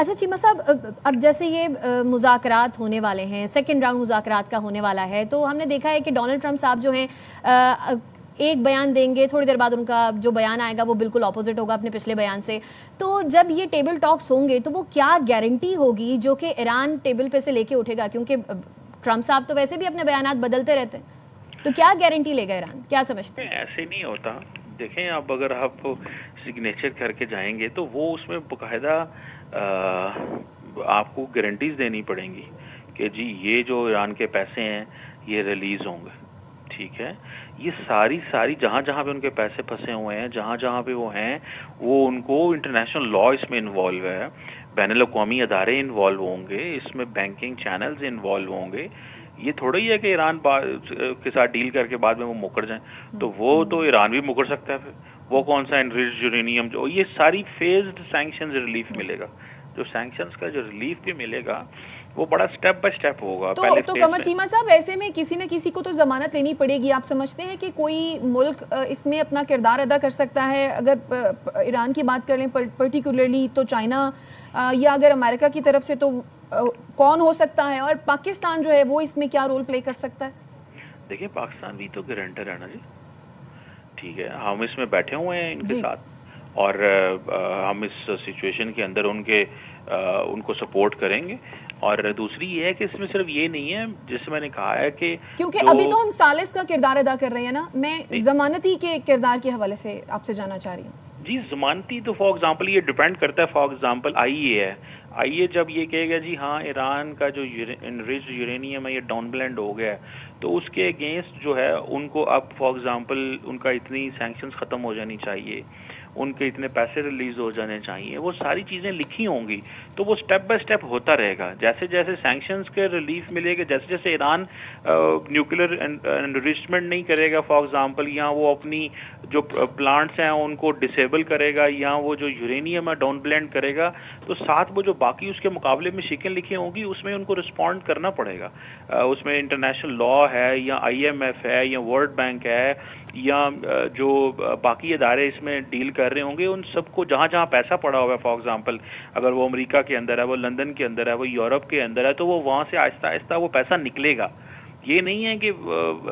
اچھا چیمہ صاحب، اب جیسے یہ مذاکرات ہونے والے ہیں، سیکنڈ راؤنڈ مذاکرات کا ہونے والا ہے، تو ہم نے دیکھا ہے کہ ڈونلڈ ٹرمپ صاحب جو ہیں ایک بیان دیں گے، تھوڑی دیر بعد ان کا جو بیان آئے گا وہ بالکل اپوزٹ ہوگا اپنے پچھلے بیان سے. تو جب یہ ٹیبل ٹاکس ہوں گے تو وہ کیا گارنٹی ہوگی جو کہ ایران ٹیبل پہ سے لے کے اٹھے گا؟ کیونکہ ٹرمپ صاحب تو ویسے بھی اپنے بیانات بدلتے رہتے ہیں، تو کیا گارنٹی لے گا ایران؟ کیا سمجھتے ہیں؟ ایسے نہیں ہوتا. دیکھیں اب اگر آپ سگنیچر کر کے جائیں گے تو وہ اس میں باقاعدہ آپ کو گارنٹیز دینی پڑیں گی کہ جی یہ جو ایران کے پیسے ہیں یہ ریلیز ہوں گے. ٹھیک ہے، یہ ساری جہاں جہاں پہ ان کے پیسے پھنسے ہوئے ہیں، جہاں جہاں پہ وہ ہیں، وہ ان کو انٹرنیشنل لا اس میں انوالو ہے، بین الاقوامی ادارے انوالو ہوں گے، اس میں بینکنگ چینلز انوالو ہوں گے. یہ تھوڑا ہی ہے کہ ایران کے ساتھ ڈیل کر کے بعد میں وہ مکر جائیں. تو وہ تو ایران بھی مکر سکتا ہے. پھر وہ کون سا انریچڈ یورینیم، جو یہ ساری فیزڈ سینکشنز ریلیف ملے گا. جو سینکشنز کا جو ریلیف بھی ملے گا وہ بڑا سٹیپ بائی سٹیپ ہوگا. پہلے تو قمر چیمہ صاحب، ایسے میں کسی نہ کسی کو تو ضمانت لینی پڑے گی. آپ سمجھتے ہیں کہ کوئی ملک اس میں اپنا کردار ادا کر سکتا ہے؟ اگر ایران کی بات کر لیں پرٹیکولرلی تو چائنا، یا اگر امریکہ کی طرف سے تو کون ہو سکتا ہے؟ اور پاکستان جو ہے وہ اس میں کیا رول پلے کر سکتا ہے؟ دیکھیں پاکستان بھی تو گارنٹر ہے نا جی. ٹھیک ہے، ہم اس میں بیٹھے ہوئے ہیں ان کے ساتھ، اور ہم اس سچویشن کے اندر ان کو سپورٹ کریں گے. اور دوسری یہ ہے کہ اس میں صرف یہ نہیں ہے، جیسے میں نے کہا ہے کہ کیونکہ ابھی تو ہم ثالث کا کردار ادا کر رہے ہیں نا. میں ضمانتی کے کردار کے حوالے سے آپ سے جاننا چاہ رہی ہوں. جی ضمانتی تو فار ایگزامپل یہ ڈیپینڈ کرتا ہے. فار ایگزامپل آئی اے ہے، آئی اے جب یہ کہے گا جی ہاں ایران کا جو انریچڈ یورینیم ہے یہ ڈاؤن بلینڈ ہو گیا ہے، تو اس کے اگینسٹ جو ہے ان کو اب فار ایگزامپل ان کا اتنی سینکشنز ختم ہو جانی چاہیے، ان کے اتنے پیسے ریلیز ہو جانے چاہیے، وہ ساری چیزیں لکھی ہوں گی. تو وہ سٹیپ بائی سٹیپ ہوتا رہے گا. جیسے جیسے سینکشنز کے ریلیف ملے گا، جیسے جیسے ایران نیوکلیر انریچمنٹ نہیں کرے گا فار ایگزامپل، یا وہ اپنی جو پلانٹس ہیں ان کو ڈسیبل کرے گا، یا وہ جو یورینیم ہے ڈاؤن بلینڈ کرے گا، تو ساتھ وہ جو باقی اس کے مقابلے میں شکیں لکھی ہوں گی اس میں ان کو رسپونڈ کرنا پڑے گا. اس میں انٹرنیشنل لا ہے، یا آئی ایم ایف ہے، یا ورلڈ بینک ہے، یا جو باقی ادارے اس میں ڈیل کر رہے ہوں گے، ان سب کو جہاں جہاں پیسہ پڑا ہوا ہے، فار ایگزامپل اگر وہ امریکہ کے اندر ہے، وہ لندن کے اندر ہے، وہ یورپ کے اندر ہے، تو وہ وہاں سے آہستہ آہستہ وہ پیسہ نکلے گا. یہ نہیں ہے کہ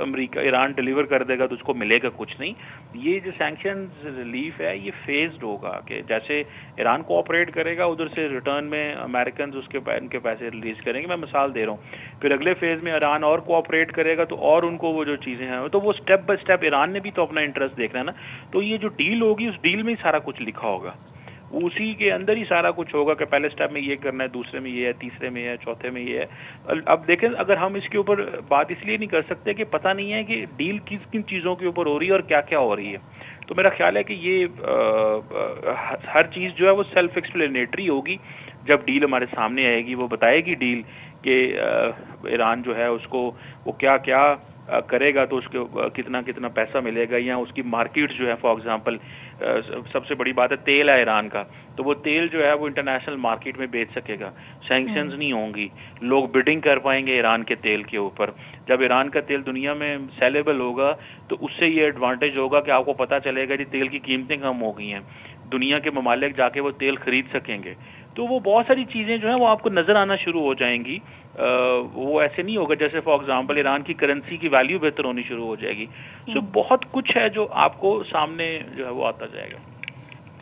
امریکہ ایران ڈیلیور کر دے گا تو اس کو ملے گا کچھ نہیں. یہ جو سینکشنز ریلیف ہے یہ فیزڈ ہوگا، کہ جیسے ایران کوآپریٹ کرے گا ادھر سے ریٹرن میں امریکنز ان کے پیسے ریلیز کریں گے. میں مثال دے رہا ہوں. پھر اگلے فیز میں ایران اور کوآپریٹ کرے گا تو اور ان کو وہ جو چیزیں ہیں، تو وہ سٹیپ بائی سٹیپ ایران نے بھی تو اپنا انٹرسٹ دیکھنا ہے نا. تو یہ جو ڈیل ہوگی اس ڈیل میں ہی سارا کچھ لکھا ہوگا، اسی کے اندر ہی سارا کچھ ہوگا کہ پہلے سٹیپ میں یہ کرنا ہے، دوسرے میں یہ ہے، تیسرے میں یہ ہے، چوتھے میں یہ ہے. اب دیکھیں اگر ہم اس کے اوپر بات اس لیے نہیں کر سکتے کہ پتہ نہیں ہے کہ ڈیل کن کن چیزوں کے اوپر ہو رہی ہے اور کیا کیا ہو رہی ہے. تو میرا خیال ہے کہ یہ ہر چیز جو ہے وہ سیلف ایکسپلینیٹری ہوگی. جب ڈیل ہمارے سامنے آئے گی وہ بتائے گی ڈیل کہ ایران جو ہے اس کو وہ کیا کیا کرے گا، تو اس کو کتنا کتنا پیسہ ملے گا، یا اس کی مارکیٹ جو ہے فار ایگزامپل سب سے بڑی بات ہے تیل ہے ایران کا، تو وہ تیل جو ہے وہ انٹرنیشنل مارکیٹ میں بیچ سکے گا. سینکشنز نہیں ہوں گی، لوگ بڈنگ کر پائیں گے ایران کے تیل کے اوپر. جب ایران کا تیل دنیا میں سیلیبل ہوگا تو اس سے یہ ایڈوانٹیج ہوگا کہ آپ کو پتہ چلے گا کہ تیل کی قیمتیں کم ہو گئی ہیں، دنیا کے ممالک جا کے وہ تیل خرید سکیں گے. تو وہ بہت ساری چیزیں جو ہیں وہ آپ کو نظر آنا شروع ہو جائیں گی. وہ ایسے نہیں ہوگا جیسے فار ایگزامپل ایران کی کرنسی کی ویلیو بہتر ہونی شروع ہو جائے گی. سو بہت کچھ ہے جو آپ کو سامنے جو ہے وہ آتا جائے گا.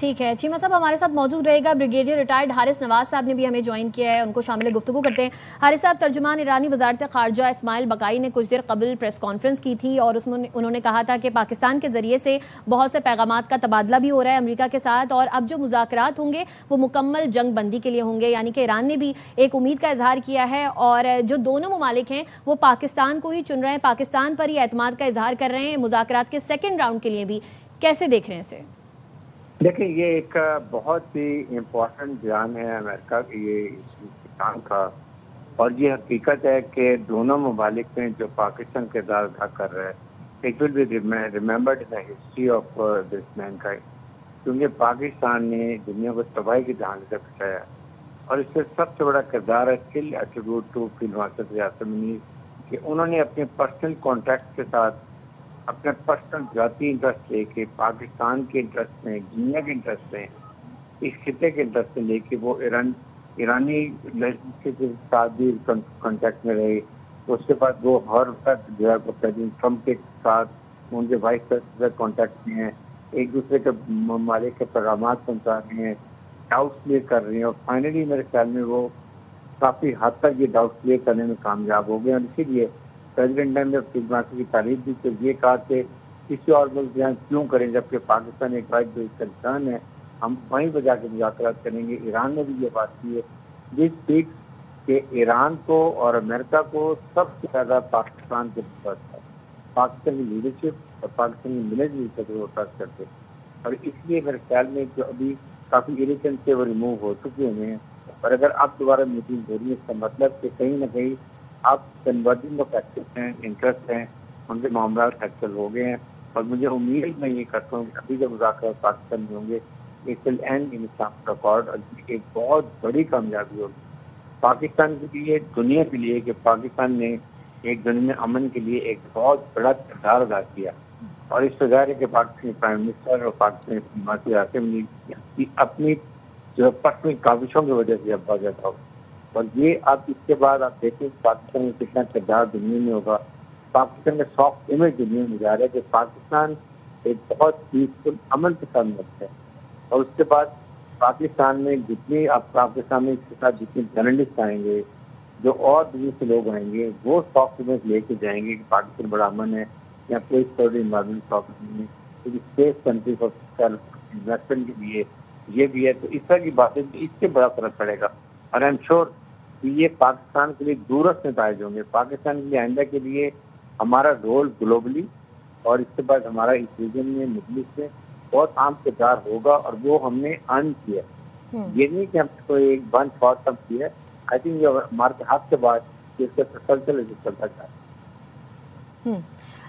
ٹھیک ہے، چیمہ صاحب ہمارے ساتھ موجود رہے گا. بریگیڈیئر ریٹائرڈ حارث نواز صاحب نے بھی ہمیں جوائن کیا ہے، ان کو شامل گفتگو کرتے ہیں. حارث صاحب، ترجمان ایرانی وزارت خارجہ اسماعیل بقائی نے کچھ دیر قبل پریس کانفرنس کی تھی اور اس میں انہوں نے کہا تھا کہ پاکستان کے ذریعے سے بہت سے پیغامات کا تبادلہ بھی ہو رہا ہے امریکہ کے ساتھ، اور اب جو مذاکرات ہوں گے وہ مکمل جنگ بندی کے لیے ہوں گے. یعنی کہ ایران نے بھی ایک امید کا اظہار کیا ہے، اور جو دونوں ممالک ہیں وہ پاکستان کو ہی چن رہے ہیں، پاکستان پر ہی اعتماد کا اظہار کر رہے ہیں مذاکرات کے سیکنڈ راؤنڈ کے لیے بھی. کیسے دیکھ رہے ہیں اسے؟ دیکھیں یہ ایک بہت ہی امپورٹنٹ بیان ہے امریکہ کی یہ پاکستان کا، اور یہ حقیقت ہے کہ دونوں ممالک میں جو پاکستان کردار ادا کر رہا ہے it will be remembered in the history of this mankind, کیونکہ پاکستان نے دنیا کو تباہی کی جہاں سے بچایا، اور اس سے سب سے بڑا کردار ہے still attribute to field marshal ریاست منیر کہ انہوں نے اپنے پرسنل کانٹیکٹ کے ساتھ اپنے پرسنل ذاتی انٹرسٹ لے کے پاکستان کے انٹرسٹ میں، دنیا کے انٹرسٹ میں، اس خطے کے انٹرسٹ میں لے کے وہ ایران ایرانی کے ساتھ بھی کانٹیکٹ میں رہے. اس کے بعد وہ ہر وقت جو ہے پریزیڈنٹ ٹرمپ کے ساتھ ان کے وائس پریزیڈنٹ کانٹیکٹ میں ہیں, ایک دوسرے کے ممالک کے پیغامات پہنچا رہے ہیں, ڈاؤٹس کلیئر کر رہے ہیں, اور فائنلی میرے خیال میں وہ کافی حد تک یہ ڈاؤٹ کلیئر کرنے میں کامیاب ہو گئے. اور اسی لیے پریزیڈنٹ نے ڈپلومیسی کی تعریف دی کہ یہ کہا کہ کسی اور ملک یہاں کیوں کریں جبکہ پاکستان ایک واحد انسان ہے, ہم وہیں پہ جا کے مذاکرات کریں گے. ایران نے بھی یہ بات کی ہے. دس اسپیکس کہ ایران کو اور امریکہ کو سب سے زیادہ پاکستان کے ضرورت ہے, پاکستان کی لیڈرشپ اور پاکستانی ملٹری سے وہ ٹرسٹ کرتے, اور اس لیے میرے خیال میں جو ابھی کافی اریشن سے وہ ریموو ہو چکے ہیں. اور اگر اب دوبارہ میٹنگ ہو رہی ہے اس کا مطلب کہ کہیں نہ کہیں اب کنورجنگ آف ایکسس ہیں, انٹرسٹ ہیں, ان کے معاملات سیٹل ہو گئے ہیں. اور مجھے امید میں یہ کرتا ہوں کہ ابھی جو مذاکرات پاکستان میں ہوں گے it will end in Islamic accord, اور ایک بہت بڑی کامیابی ہوگی پاکستان کے لیے, دنیا کے لیے, کہ پاکستان نے ایک دنیا میں امن کے لیے ایک بہت بڑا کردار ادا کیا. اور اس سے ظاہر ہے کہ پاکستانی پرائم منسٹر اور پاکستانی حکومت حاکم نے اپنی جو پسند کاوشوں کی وجہ سے اب باز ہو. اور یہ اب اس کے بعد آپ دیکھیں پاکستان میں کتنا کردار دنیا میں ہوگا. پاکستان کا سافٹ امیج دنیا میں جا رہا ہے کہ پاکستان ایک بہت پیسفل امن پسند ملک ہے. اور اس کے بعد پاکستان میں جتنے اب پاکستان میں اس کے ساتھ جتنے جرنلسٹ آئیں گے, جو اور دنیا سے لوگ آئیں گے, وہ سافٹ امیج لے کے جائیں گے کہ پاکستان بڑا امن ہے, یا کوئی سیکورٹی انوائرمنٹ پرابلم نہیں ہے, ایک safe country for self investment کے لیے یہ بھی ہے. تو اس طرح کی باتیں اس سے بڑا فرق پڑے گا. اور آئی ایم شیور کہ یہ پاکستان کے لیے دورست نتائج ہوں گے. پاکستان کے لیے آئندہ کے لیے ہمارا رول گلوبلی اور اس کے بعد ہمارا اس ریجن میں مڈل ایسٹ میں بہت عام کردار ہوگا, اور وہ ہم نے ارن کیا. یہ نہیں کہ ہم کو ایک ون فار سم کیا ہے. آئی تھنک یہ ہمارے حق کے بعد اس کا تسلسل چلتا جائے.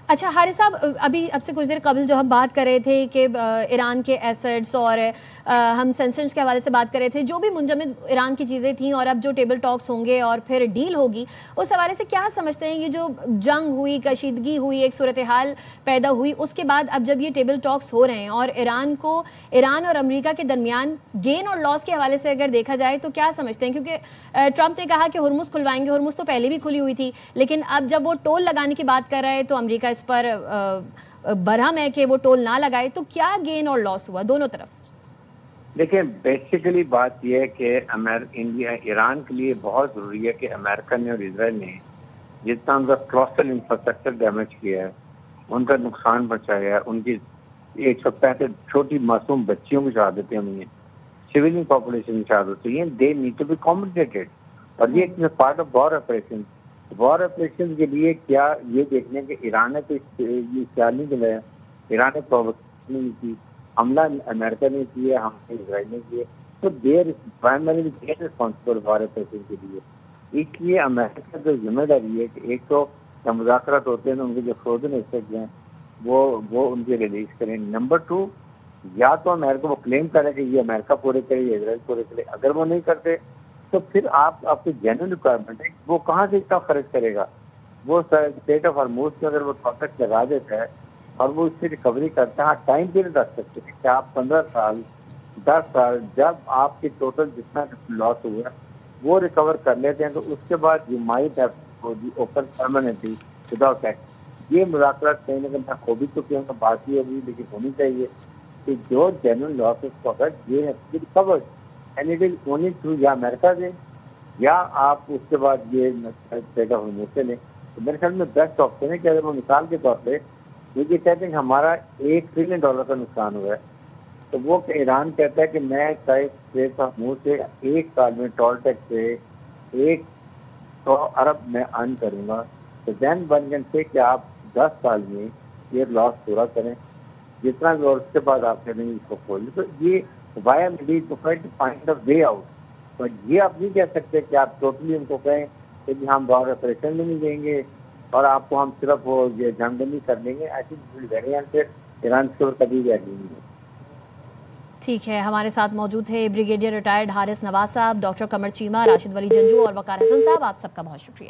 اچھا حارث صاحب, ابھی اب سے کچھ دیر قبل جو ہم بات کر رہے تھے کہ ایران کے ایسٹس اور ہم سینکشنز کے حوالے سے بات کر رہے تھے, جو بھی منجمد ایران کی چیزیں تھیں, اور اب جو ٹیبل ٹاکس ہوں گے اور پھر ڈیل ہوگی, اس حوالے سے کیا سمجھتے ہیں یہ جو جنگ ہوئی, کشیدگی ہوئی, ایک صورتحال پیدا ہوئی, اس کے بعد اب جب یہ ٹیبل ٹاکس ہو رہے ہیں اور ایران اور امریکہ کے درمیان گین اور لاس کے حوالے سے اگر دیکھا جائے تو کیا سمجھتے ہیں؟ کیونکہ ٹرمپ نے کہا کہ ہرمز کھلوائیں گے, ہرمز تو پہلے بھی کھلی ہوئی تھی, لیکن اب جب وہ ٹول لگانے کی بات کر رہا ہے تو امریکہ اس پر برہم ہے کہ وہ ٹول نہ لگائے. تو کیا گین اور لاس ہوا دونوں طرف؟ دیکھیں بیسیکلی بات یہ ہے کہ ایران کے لیے بہت ضروری ہے کہ امریکہ نے اور اسرائیل نے جتنا ان کا کلاسٹر انفراسٹرکچر ڈیمیج کیا ہے, ان کا نقصان پہنچایا ہے, ان کی 165 چھوٹی معصوم بچیوں کی شہادتیں ہوئی ہیں, سویلین پاپولیشن کی شہادت ہوئی ہیں, they need to be compensated. اور یہ پارٹ آف وار آپریشن کے لیے کیا یہ دیکھنے کہ ایران نے تو یہ خیال نہیں دلایا, ایران نے پرووکیشن نہیں کی, حملہ امریکہ نے کیا, ہم نے اسرائیل نے کیے, تو دیر پرائمری دیر ریسپانسبل وار آپریشن کے لیے. اس لیے امریکہ جو ذمہ داری ہے کہ ایک تو مذاکرات ہوتے ہیں ان کے جو فروزن ایسٹ ہیں وہ ان کے ریلیز کریں. نمبر 2, یا تو امریکہ وہ کلیم کرے کہ یہ امریکہ پورے کرے یا اسرائیل پورے کرے. اگر وہ نہیں کرتے تو پھر آپ کی جنرل ریکوائرمنٹ ہے وہ کہاں سے اتنا خرچ کرے گا. وہ اسٹیٹ آف ہرموز میں اگر وہ کانٹیکٹ لگا دیتا ہے اور وہ اس سے ریکوری کرتا ہے, ہاں ٹائم پیریڈ رکھ سکتے ہیں کہ آپ 15 سال 10 سال جب آپ کے ٹوٹل جتنا لاس ہوا وہ ریکور کر لیتے ہیں, تو اس کے بعد you might have open permanently without tax. یہ مذاکرات کہیں نہ کہیں ہو بھی چکی ہیں, بات یہ ہوگی لیکن ہونی چاہیے کہ جو جنرل لاسز کو اگر یہ ہے record and it is only through یا امریکہ دیں یا آپ اس کے بعد یہ اسٹیٹ آف ہرموز سے لیں. تو میرے خیال میں بیسٹ آپشن ہے کہ اگر وہ مثال کے طور پہ یہ کہتے ہیں کہ ہمارا $1 ٹریلین کا نقصان ہوا ہے, تو وہ ایران کہتا ہے کہ میں اسٹیٹ آف ہرموز سے 1 سال میں ٹول ٹیکس سے 100 ارب میں ارن کروں گا. تو دین ون کین سے کہ آپ 10 سال میں یہ لاس پورا کریں جتنا بھی, اور اس کے بعد آپ کہیں اس کو کھول لیں. تو یہ وایا ملی to find a way out. تو یہ آپ نہیں کہہ سکتے کہ آپ ٹوٹلی ان کو کہیں کہ ہم وار آپریشن میں نہیں دیں گے اور آپ کو ہم صرف وہ یہ جنگ بندی کر دیں گے. ایسی ویریانٹ سے ایران کے اوپر کبھی بھی ایگری نہیں ہے. ٹھیک ہے, ہمارے ساتھ موجود تھے بریگیڈیئر ریٹائرڈ حارث نواز صاحب, ڈاکٹر قمر چیمہ, راشد ولی جنجو اور وقار حسن صاحب. آپ سب کا بہت شکریہ.